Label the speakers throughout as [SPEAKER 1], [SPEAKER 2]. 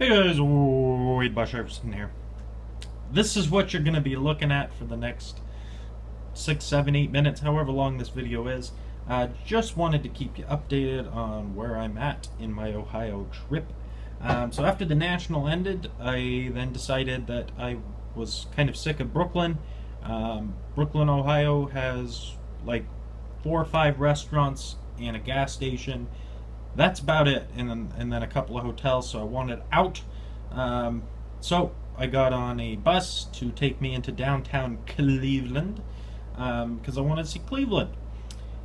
[SPEAKER 1] Hey guys, Wade Bush Iverson here. This is what you're going to be looking at for the next 6, 7, 8 minutes, however long this video is. Just wanted to keep you updated on where I'm at in my Ohio trip. So after the National ended, I then decided that I was kind of sick of Brooklyn. Brooklyn, Ohio has like 4 or 5 restaurants and a gas station. That's about it, and then a couple of hotels, so I wanted out. So I got on a bus to take me into downtown Cleveland, because I wanted to see Cleveland.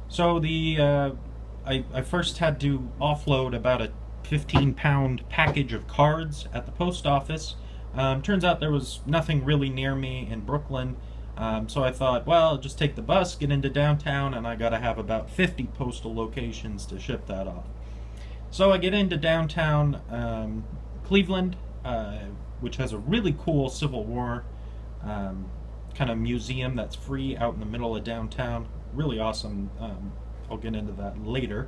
[SPEAKER 1] So I first had to offload about a 15-pound package of cards at the post office. Turns out there was nothing really near me in Brooklyn, so I thought, well, I'll just take the bus, get into downtown, and I gotta have about 50 postal locations to ship that off. So I get into downtown Cleveland, which has a really cool Civil War kind of museum that's free out in the middle of downtown. Really awesome. I'll get into that later.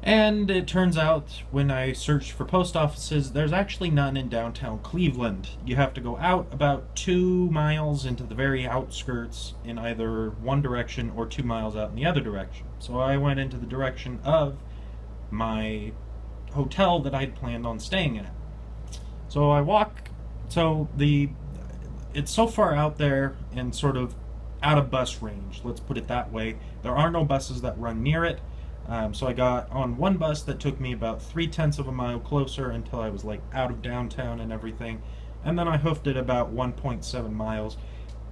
[SPEAKER 1] And it turns out when I searched for post offices, there's actually none in downtown Cleveland. You have to go out about 2 miles into the very outskirts in either one direction or 2 miles out in the other direction. So I went into the direction of my hotel that I'd planned on staying at. So I walk, it's so far out there and sort of out of bus range, let's put it that way. There are no buses that run near it, so I got on one bus that took me about 3/10 of a mile closer until I was like out of downtown and everything, and then I hoofed it about 1.7 miles.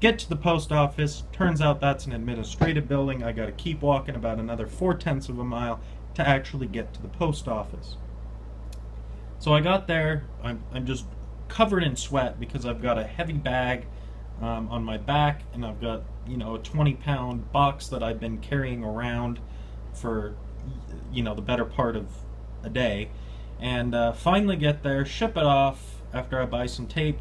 [SPEAKER 1] Get to the post office, turns out that's an administrative building. I gotta keep walking about another 4/10 of a mile to actually get to the post office. So I got there, I'm just covered in sweat because I've got a heavy bag on my back, and I've got, you know, a 20-pound box that I've been carrying around for, you know, the better part of a day. And finally get there, ship it off after I buy some tape.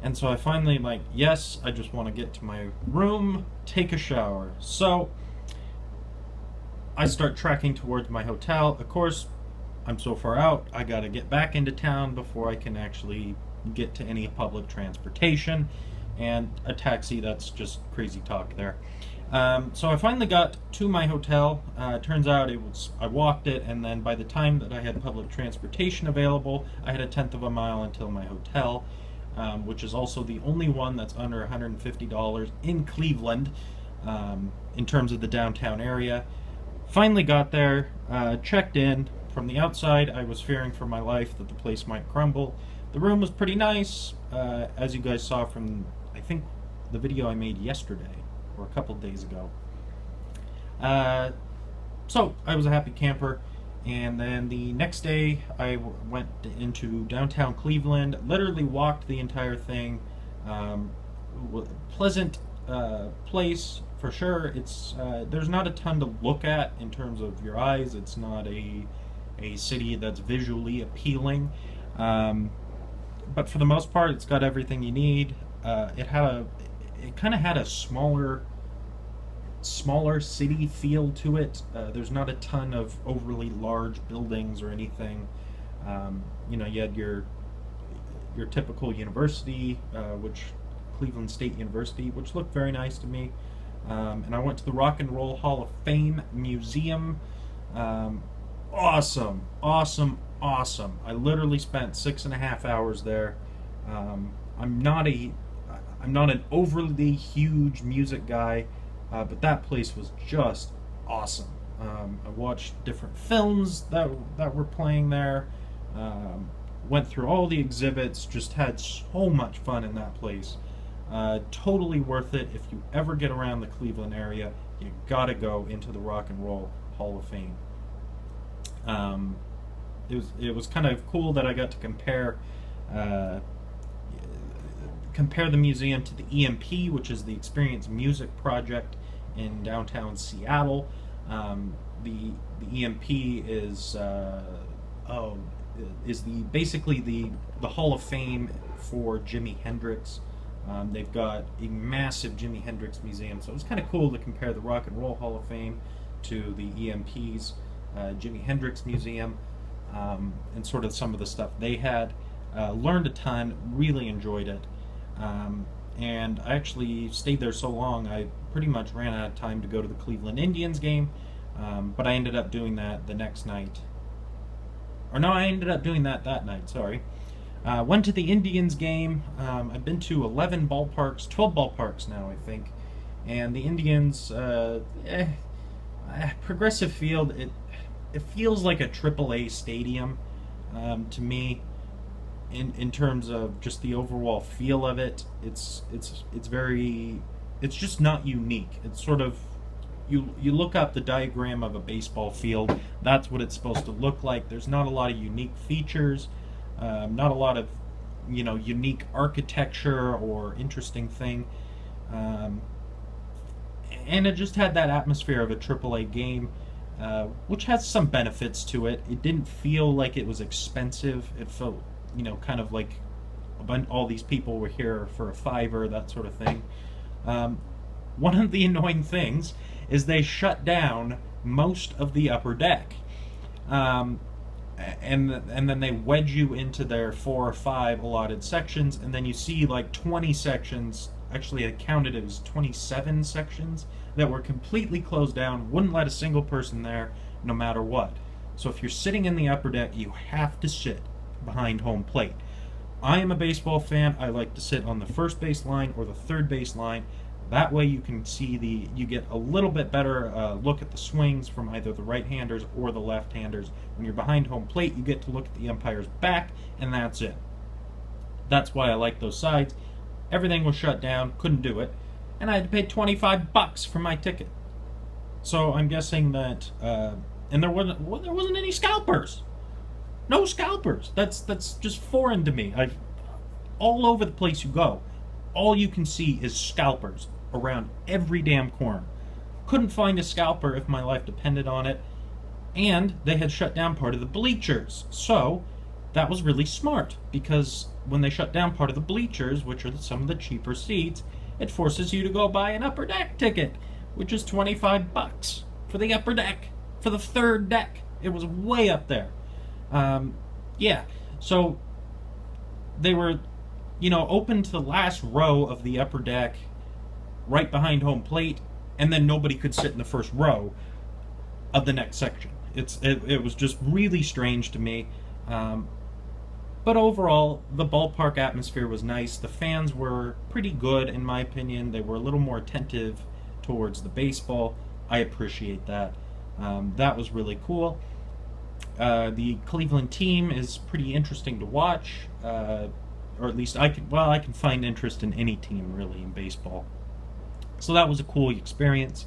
[SPEAKER 1] And so I finally, like, yes, I just want to get to my room, take a shower. So I start tracking towards my hotel. Of course, I'm so far out, I gotta get back into town before I can actually get to any public transportation. And a taxi, that's just crazy talk there. So I finally got to my hotel. Turns out I walked it, and then by the time that I had public transportation available, I had a 1/10 of a mile until my hotel, which is also the only one that's under $150 in Cleveland, in terms of the downtown area. Finally got there, checked in. From the outside, I was fearing for my life that the place might crumble. The room was pretty nice, as you guys saw from, I think, the video I made yesterday, or a couple days ago. So, I was a happy camper, and then the next day, I went into downtown Cleveland, literally walked the entire thing. Pleasant place, for sure. It's there's not a ton to look at in terms of your eyes. It's not a city that's visually appealing, but for the most part, it's got everything you need. It kind of had a smaller city feel to it. There's not a ton of overly large buildings or anything. You know, you had your typical university, which Cleveland State University, which looked very nice to me. And I went to the Rock and Roll Hall of Fame Museum. Awesome. I literally spent 6.5 hours there. I'm not an overly huge music guy, but that place was just awesome. I watched different films that were playing there. Went through all the exhibits. Just had so much fun in that place. Totally worth it. If you ever get around the Cleveland area, you gotta go into the Rock and Roll Hall of Fame. It was kind of cool that I got to compare the museum to the EMP, which is the Experience Music Project in downtown Seattle. The EMP is basically the Hall of Fame for Jimi Hendrix. They've got a massive Jimi Hendrix museum, so it was kind of cool to compare the Rock and Roll Hall of Fame to the EMP's Jimi Hendrix Museum. and sort of some of the stuff they had. Learned a ton, really enjoyed it. And I actually stayed there so long, I pretty much ran out of time to go to the Cleveland Indians game, but I ended up doing that the next night. Or no, I ended up doing that night, sorry. Went to the Indians game. I've been to 11 ballparks, 12 ballparks now, I think. And the Indians, Progressive Field, it feels like a AAA stadium to me. In terms of just the overall feel of it, it's just not unique. It's sort of, you look up the diagram of a baseball field, that's what it's supposed to look like. There's not a lot of unique features, not a lot of unique architecture or interesting thing, and it just had that atmosphere of a AAA game, which has some benefits to it. It didn't feel like it was expensive. It felt kind of like all these people were here for a $5, that sort of thing. One of the annoying things is they shut down most of the upper deck, and then they wedge you into their 4 or 5 allotted sections, and then you see like 20 sections. Actually, I counted, it was 27 sections that were completely closed down, wouldn't let a single person there no matter what. So if you're sitting in the upper deck, you have to sit behind home plate. I am a baseball fan. I like to sit on the first base line or the third base line. That way you can see you get a little bit better look at the swings from either the right-handers or the left-handers. When you're behind home plate, you get to look at the umpire's back, and that's it. That's why I like those sides. Everything was shut down, couldn't do it, and I had to pay $25 for my ticket. So I'm guessing that, and there wasn't any scalpers. No scalpers. That's just foreign to me. All over the place you go, all you can see is scalpers around every damn corner. Couldn't find a scalper if my life depended on it, and they had shut down part of the bleachers. So that was really smart, because when they shut down part of the bleachers, which are some of the cheaper seats, it forces you to go buy an upper deck ticket, which is $25 for the upper deck, for the third deck. It was way up there. Yeah, so they were, open to the last row of the upper deck, right behind home plate, and then nobody could sit in the first row of the next section. It was just really strange to me. But overall, the ballpark atmosphere was nice. The fans were pretty good, in my opinion. They were a little more attentive towards the baseball. I appreciate that. That was really cool. The Cleveland team is pretty interesting to watch, or at least I can find interest in any team really in baseball. So that was a cool experience.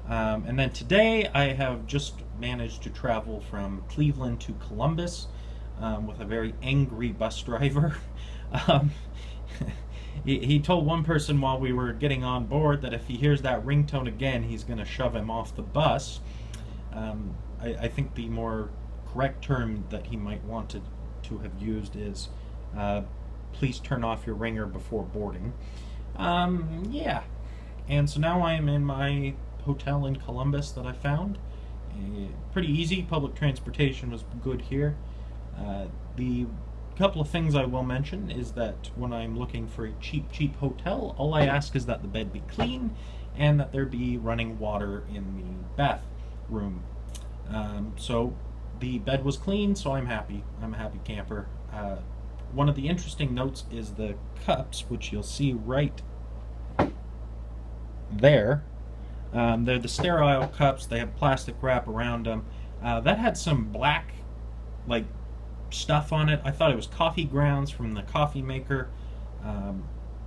[SPEAKER 1] And then today I have just managed to travel from Cleveland to Columbus with a very angry bus driver. He told one person while we were getting on board that if he hears that ringtone again, he's going to shove him off the bus. I think the more correct term that he might want to have used is please turn off your ringer before boarding. Yeah. And so now I am in my hotel in Columbus that I found. Pretty easy. Public transportation was good here. The couple of things I will mention is that when I'm looking for a cheap hotel, all I ask is that the bed be clean and that there be running water in the bathroom. So the bed was clean, so I'm happy. I'm a happy camper. One of the interesting notes is the cups, which you'll see right there. They're the sterile cups. They have plastic wrap around them. That had some black, stuff on it. I thought it was coffee grounds from the coffee maker.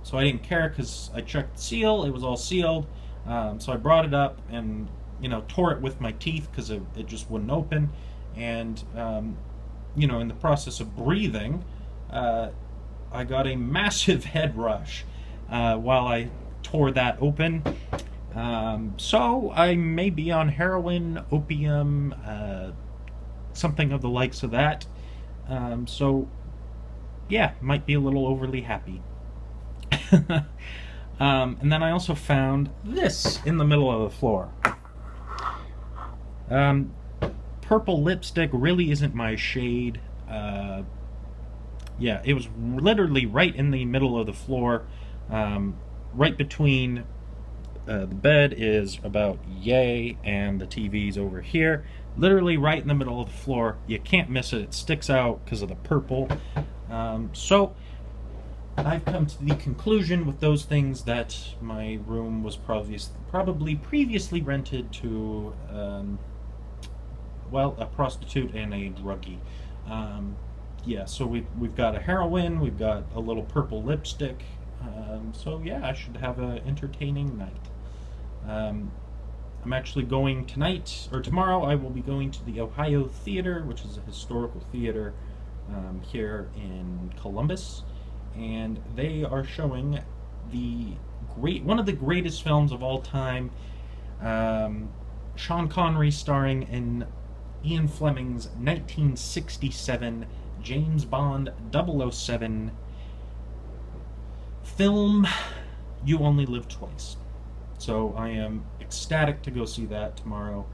[SPEAKER 1] So I didn't care because I checked the seal. It was all sealed. So I brought it up and, tore it with my teeth because it just wouldn't open. And, in the process of breathing, I got a massive head rush while I tore that open. So I may be on heroin, opium, something of the likes of that. So yeah, might be a little overly happy. And then I also found this in the middle of the floor. purple lipstick really isn't my shade. Yeah, it was literally right in the middle of the floor, right between the bed is about yay, and the TV's over here. Literally right in the middle of the floor. You can't miss it. It sticks out because of the purple. So I've come to the conclusion with those things that my room was probably previously rented to, well, a prostitute and a druggie. Yeah, so we've got a heroine, we've got a little purple lipstick. So yeah, I should have an entertaining night. I'm actually going tonight, or tomorrow, I will be going to the Ohio Theater, which is a historical theater here in Columbus, and they are showing one of the greatest films of all time, Sean Connery starring in Ian Fleming's 1967 James Bond 007 film, You Only Live Twice. So I am ecstatic to go see that tomorrow,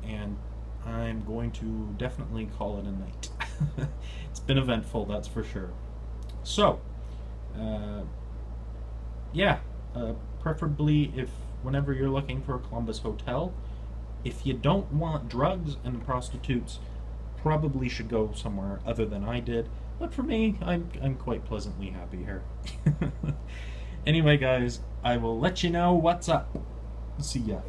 [SPEAKER 1] and I'm going to definitely call it a night. It's been eventful, that's for sure. So, yeah, preferably whenever you're looking for a Columbus hotel, if you don't want drugs and prostitutes, probably should go somewhere other than I did. But for me, I'm quite pleasantly happy here. Anyway, guys, I will let you know what's up. See ya.